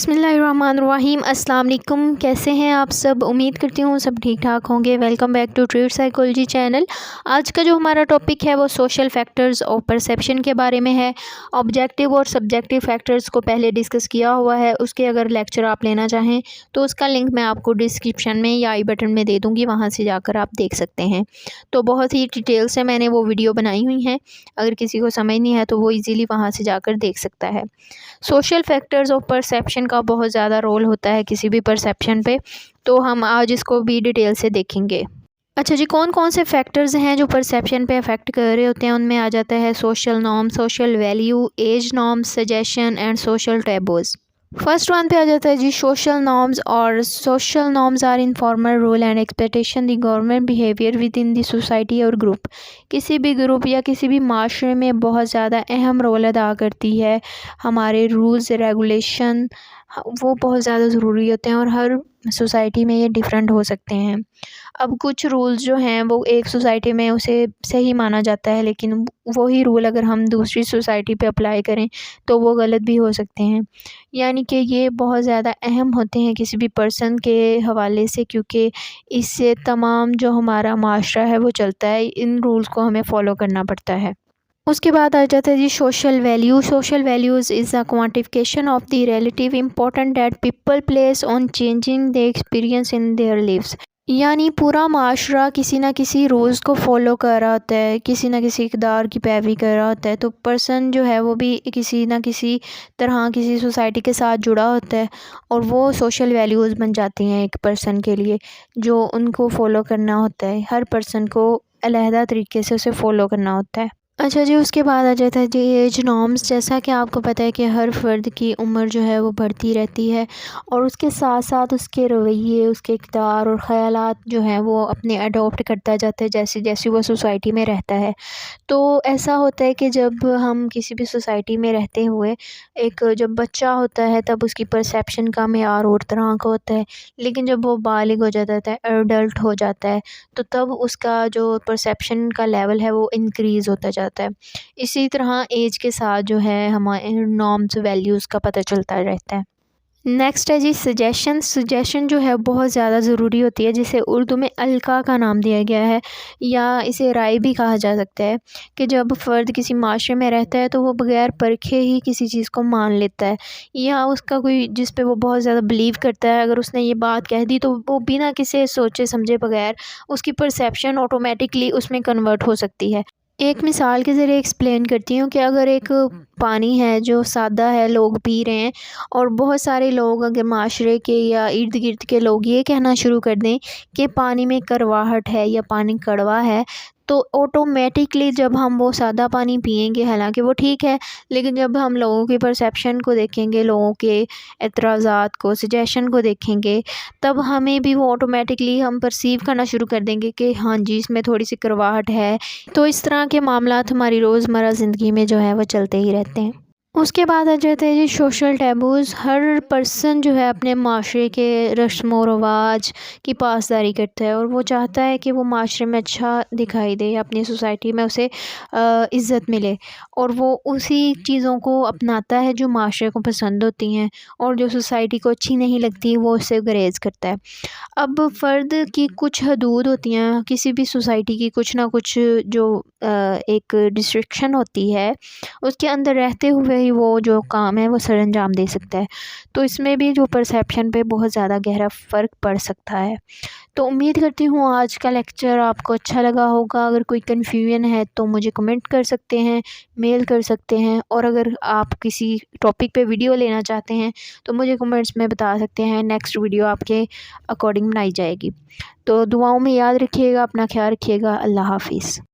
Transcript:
بسم اللہ الرحمن الرحیم۔ السلام علیکم، کیسے ہیں آپ سب؟ امید کرتی ہوں سب ٹھیک ٹھاک ہوں گے۔ Welcome back to trade psychology channel. آج کا جو ہمارا ٹاپک ہے وہ سوشل فیکٹرز اور پرسیپشن کے بارے میں ہے۔ آبجیکٹیو اور سبجیکٹیو فیکٹرز کو پہلے ڈسکس کیا ہوا ہے، اس کے اگر لیکچر آپ لینا چاہیں تو اس کا لنک میں آپ کو ڈسکرپشن میں یا آئی بٹن میں دے دوں گی، وہاں سے جا کر آپ دیکھ سکتے ہیں۔ تو بہت ہی ڈیٹیل سے میں نے وہ ویڈیو بنائی ہوئی ہیں، اگر کسی کو سمجھ نہیں ہے تو وہ ایزیلی وہاں سے جا کر دیکھ سکتا ہے۔ سوشل فیکٹرز اور پرسیپشن کا بہت زیادہ رول ہوتا ہے کسی بھی پرسیپشن پہ، تو ہم آج اس کو بھی ڈیٹیل سے دیکھیں گے۔ اچھا جی، کون کون سے فیکٹرز ہیں جو پرسیپشن پہ افیکٹ کر رہے ہوتے ہیں؟ ان میں آ جاتا ہے social norm, social value, age norm, suggestion and social taboos. First one پہ آ جاتا ہے جی سوشل نارمز، اور social norms are informal rule and expectation the government behaviour with in the society or group. کسی بھی گروپ یا کسی بھی معاشرے میں بہت زیادہ اہم رول ادا کرتی ہے ہمارے رولز ریگولیشن، وہ بہت زیادہ ضروری ہوتے ہیں اور ہر سوسائٹی میں یہ ڈیفرنٹ ہو سکتے ہیں۔ اب کچھ رولز جو ہیں وہ ایک سوسائٹی میں اسے صحیح مانا جاتا ہے، لیکن وہی رول اگر ہم دوسری سوسائٹی پہ اپلائی کریں تو وہ غلط بھی ہو سکتے ہیں۔ یعنی کہ یہ بہت زیادہ اہم ہوتے ہیں کسی بھی پرسن کے حوالے سے، کیونکہ اس سے تمام جو ہمارا معاشرہ ہے وہ چلتا ہے، ان رولز کو ہمیں فالو کرنا پڑتا ہے۔ اس کے بعد آ جاتا ہے جی social value. Social values is a quantification of the relative important that people place on changing the experience in their lives. یعنی پورا معاشرہ کسی نہ کسی رولز کو فالو کر رہا ہوتا ہے، کسی نہ کسی اقدار کی پیروی کر رہا ہوتا ہے، تو پرسن جو ہے وہ بھی کسی نہ کسی طرح کسی سوسائٹی کے ساتھ جڑا ہوتا ہے، اور وہ سوشل ویلیوز بن جاتی ہیں ایک پرسن کے لیے جو ان کو فالو کرنا ہوتا ہے۔ ہر پرسن کو علیحدہ طریقے سے اسے فالو کرنا ہوتا ہے۔ اچھا جی، اس کے بعد آ جاتا ہے جی ایج نارمز۔ جیسا کہ آپ کو پتہ ہے کہ ہر فرد کی عمر جو ہے وہ بڑھتی رہتی ہے، اور اس کے ساتھ ساتھ اس کے رویے، اس کے اقدار اور خیالات جو ہیں وہ اپنے اڈاپٹ کرتا جاتا ہے جیسے جیسے وہ سوسائٹی میں رہتا ہے۔ تو ایسا ہوتا ہے کہ جب ہم کسی بھی سوسائٹی میں رہتے ہوئے ایک جب بچہ ہوتا ہے تب اس کی پرسیپشن کا معیار اور طرح کا ہوتا ہے، لیکن جب وہ بالغ ہو جاتا ہے، ایڈلٹ ہو جاتا ہے، تو تب اس کا جو پرسیپشن کا لیول ہے وہ انکریز ہوتا جاتا ہے۔ اسی طرح ایج کے ساتھ جو ہے ہمارے نارمز ویلیوز کا پتہ چلتا رہتا ہے۔ نیکسٹ ہے جی سجیشن۔ سجیشن جو ہے بہت زیادہ ضروری ہوتی ہے، جسے اردو میں القاء کا نام دیا گیا ہے، یا اسے رائے بھی کہا جا سکتا ہے، کہ جب فرد کسی معاشرے میں رہتا ہے تو وہ بغیر پرکھے ہی کسی چیز کو مان لیتا ہے، یا اس کا کوئی جس پہ وہ بہت زیادہ بلیو کرتا ہے، اگر اس نے یہ بات کہہ دی تو وہ بنا کسی سوچے سمجھے بغیر اس کی پرسیپشن آٹومیٹکلی اس میں کنورٹ ہو سکتی ہے۔ ایک مثال کے ذریعے ایکسپلین کرتی ہوں کہ اگر ایک پانی ہے جو سادہ ہے، لوگ پی رہے ہیں، اور بہت سارے لوگ اگر معاشرے کے یا ارد گرد کے لوگ یہ کہنا شروع کر دیں کہ پانی میں کرواہٹ ہے یا پانی کڑوا ہے، تو آٹومیٹکلی جب ہم وہ سادہ پانی پئیں گے، حالانکہ وہ ٹھیک ہے، لیکن جب ہم لوگوں کی پرسیپشن کو دیکھیں گے، لوگوں کے اعتراضات کو، سجیشن کو دیکھیں گے، تب ہمیں بھی وہ آٹومیٹکلی ہم پرسیو کرنا شروع کر دیں گے کہ ہاں جی اس میں تھوڑی سی کرواہٹ ہے۔ تو اس طرح کے معاملات ہماری روزمرہ زندگی میں جو ہے وہ چلتے ہی رہتے ہیں۔ اس کے بعد آ جاتے ہیں جی سوشل ٹیبوز۔ ہر پرسن جو ہے اپنے معاشرے کے رسم و رواج کی پاسداری کرتا ہے، اور وہ چاہتا ہے کہ وہ معاشرے میں اچھا دکھائی دے، اپنی سوسائٹی میں اسے عزت ملے، اور وہ اسی چیزوں کو اپناتا ہے جو معاشرے کو پسند ہوتی ہیں، اور جو سوسائٹی کو اچھی نہیں لگتی وہ اسے گریز کرتا ہے۔ اب فرد کی کچھ حدود ہوتی ہیں، کسی بھی سوسائٹی کی کچھ نہ کچھ جو ایک ڈسٹرکشن ہوتی ہے، اس کے اندر رہتے ہوئے ہی وہ جو کام ہے وہ سر انجام دے سکتا ہے، تو اس میں بھی جو پرسیپشن پہ بہت زیادہ گہرا فرق پڑ سکتا ہے۔ تو امید کرتی ہوں آج کا لیکچر آپ کو اچھا لگا ہوگا۔ اگر کوئی کنفیوژن ہے تو مجھے کمنٹ کر سکتے ہیں، میل کر سکتے ہیں، اور اگر آپ کسی ٹاپک پہ ویڈیو لینا چاہتے ہیں تو مجھے کمنٹس میں بتا سکتے ہیں، نیکسٹ ویڈیو آپ کے اکارڈنگ بنائی جائے گی۔ تو دعاؤں میں یاد رکھیے گا، اپنا خیال رکھیے گا۔ اللہ حافظ۔